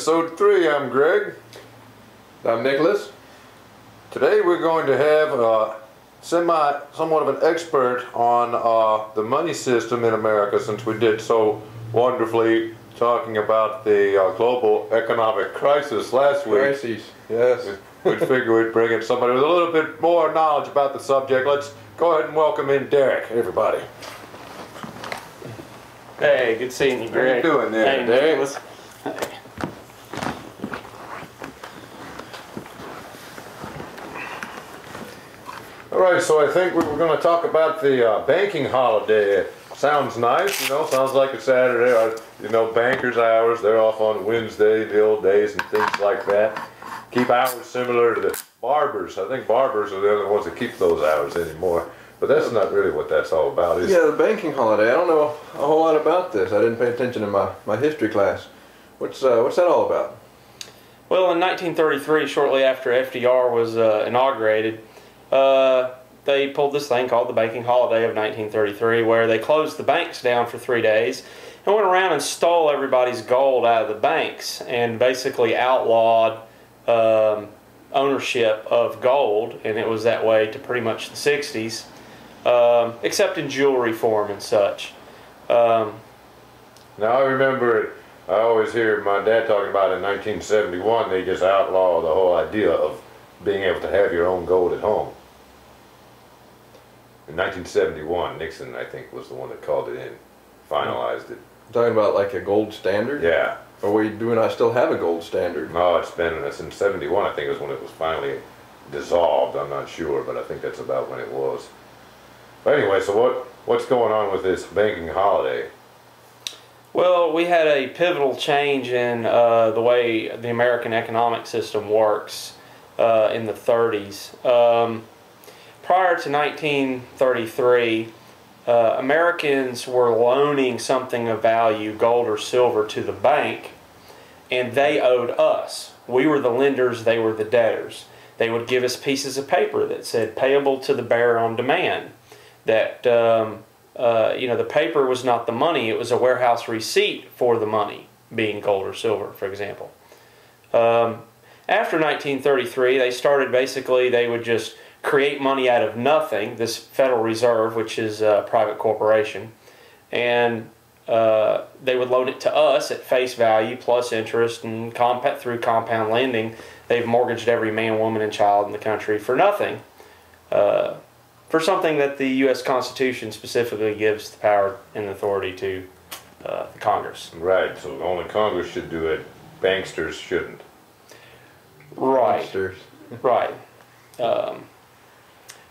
episode 3. I'm Greg. I'm Nicholas. Today we're going to have somewhat of an expert on the money system in America, since we did so wonderfully talking about the global economic crisis last week. Crises, yes. We'd figure we'd bring in somebody with a little bit more knowledge about the subject. Let's go ahead and welcome in Derek, everybody. Hey, good seeing you, Greg. How you doing there, hey, Derek? Nicholas. Hey. All right, so I think we were going to talk about the banking holiday. Sounds nice, you know, sounds like a Saturday. You know, bankers' hours, they're off on Wednesday, the old days, and things like that. Keep hours similar to the barbers. I think barbers are the only ones that keep those hours anymore. But that's not really what that's all about, is it? Yeah, the banking holiday. I don't know a whole lot about this. I didn't pay attention in my history class. What's that all about? Well, in 1933, shortly after F.D.R. was inaugurated, they pulled this thing called the banking holiday of 1933, where they closed the banks down for 3 days and went around and stole everybody's gold out of the banks and basically outlawed ownership of gold, and it was that way to pretty much the 60s. Except in jewelry form and such. Now I remember, I always hear my dad talking about in 1971 they just outlawed the whole idea of being able to have your own gold at home. In 1971, Nixon, I think, was the one that called it in, finalized it. Talking about like a gold standard? Yeah. Or do we not still have a gold standard? No, it's been since 71, I think, was when it was finally dissolved. I'm not sure, but I think that's about when it was. But anyway, so what's going on with this banking holiday? Well, we had a pivotal change in the way the American economic system works in the 30s. Prior to 1933, Americans were loaning something of value, gold or silver, to the bank, and they owed us. We were the lenders, they were the debtors. They would give us pieces of paper that said payable to the bearer on demand. That you know, the paper was not the money, it was a warehouse receipt for the money, being gold or silver, for example. After 1933, they started basically, they would just create money out of nothing, this Federal Reserve, which is a private corporation, and they would loan it to us at face value plus interest, and through compound lending, they've mortgaged every man, woman, and child in the country for nothing. For something that the U.S. Constitution specifically gives the power and authority to the Congress. Right, so only Congress should do it, banksters shouldn't. Right. Banksters. Right.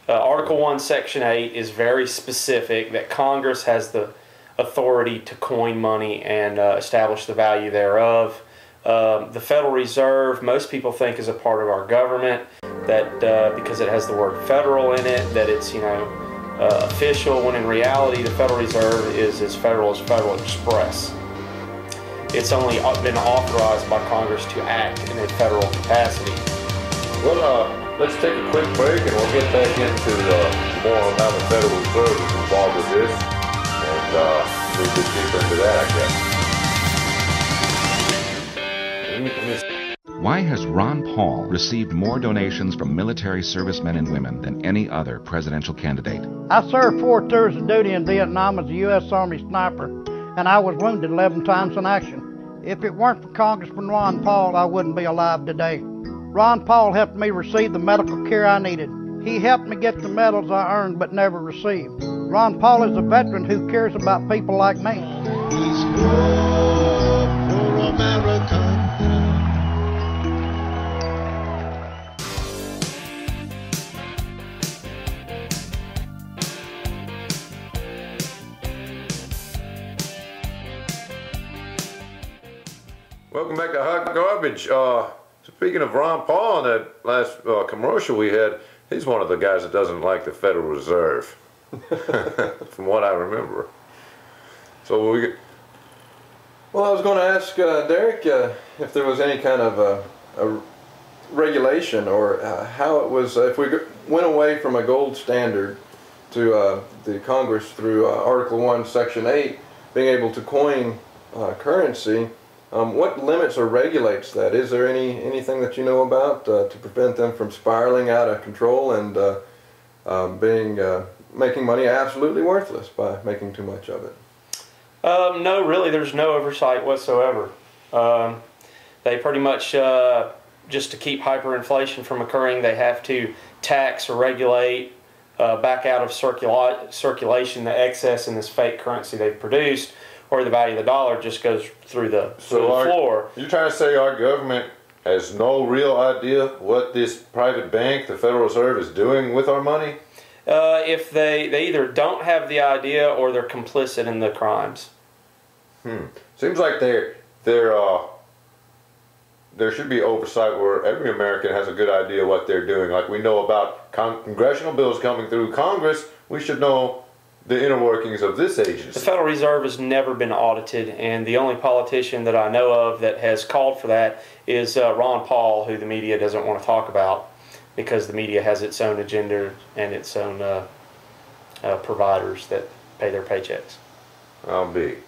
Article 1, Section 8 is very specific that Congress has the authority to coin money and establish the value thereof. The Federal Reserve, most people think, is a part of our government, that because it has the word federal in it, that it's, you know, official, when in reality the Federal Reserve is as federal as Federal Express. It's only been authorized by Congress to act in a federal capacity. Well, let's take a quick break and we'll get back into more on how the Federal Reserve is involved with this, and we'll get deeper into that, I guess. Why has Ron Paul received more donations from military servicemen and women than any other presidential candidate? I served 4 tours of duty in Vietnam as a U.S. Army sniper, and I was wounded 11 times in action. If it weren't for Congressman Ron Paul, I wouldn't be alive today. Ron Paul helped me receive the medical care I needed. He helped me get the medals I earned but never received. Ron Paul is a veteran who cares about people like me. He's good for America. Welcome back to Hot Garbage. Speaking of Ron Paul, in that last commercial we had, he's one of the guys that doesn't like the Federal Reserve, from what I remember. So Well, I was going to ask Derek if there was any kind of a regulation, or how it was, if we went away from a gold standard to the Congress through Article 1, Section 8, being able to coin currency, What limits or regulates that? Is there anything that you know about to prevent them from spiraling out of control and making money absolutely worthless by making too much of it? No, really, there's no oversight whatsoever. They pretty much, just to keep hyperinflation from occurring, they have to tax or regulate, back out of circulation the excess in this fake currency they've produced, or the value of the dollar just goes through the floor. You're trying to say our government has no real idea what this private bank, the Federal Reserve, is doing with our money? If they either don't have the idea or they're complicit in the crimes. Seems like there should be oversight where every American has a good idea what they're doing. Like we know about congressional bills coming through Congress, we should know the inner workings of this agency. The Federal Reserve has never been audited, and the only politician that I know of that has called for that is Ron Paul, who the media doesn't want to talk about because the media has its own agenda and its own providers that pay their paychecks. I'll be.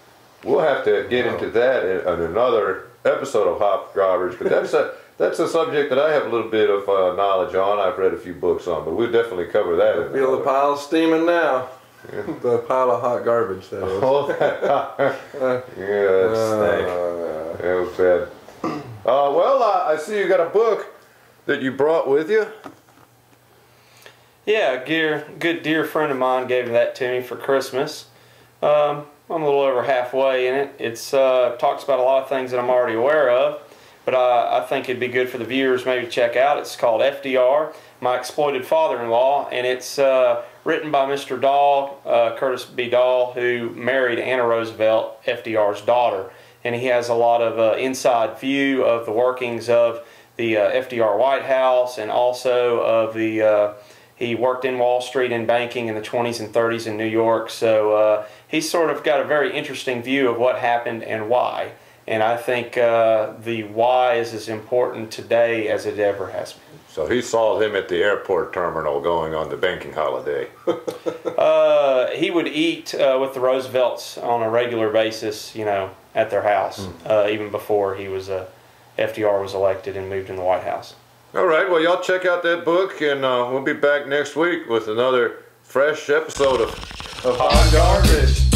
We'll have to get into that in another episode of Hop Garbage, but that's a subject that I have a little bit of knowledge on. I've read a few books on, but we'll definitely cover that. I feel the pile steaming now. Yeah. The pile of hot garbage, that is. Yeah, that stank. It was bad. Well, I see you got a book that you brought with you. Yeah, a good dear friend of mine gave that to me for Christmas. I'm a little over halfway in it. It talks about a lot of things that I'm already aware of, but I think it'd be good for the viewers maybe to check out. It's called F.D.R., My Exploited Father-in-Law, and it's written by Mr. Dahl, Curtis B. Dahl, who married Anna Roosevelt, F.D.R.'s daughter. And he has a lot of inside view of the workings of the F.D.R. White House, and also of the he worked in Wall Street in banking in the 20s and 30s in New York, so he's sort of got a very interesting view of what happened and why. And I think the why is as important today as it ever has been. So he saw them at the airport terminal going on the banking holiday. He would eat with the Roosevelts on a regular basis, you know, at their house, even before he was FDR was elected and moved in the White House. All right, well, y'all check out that book, and we'll be back next week with another fresh episode of Hot Garbage.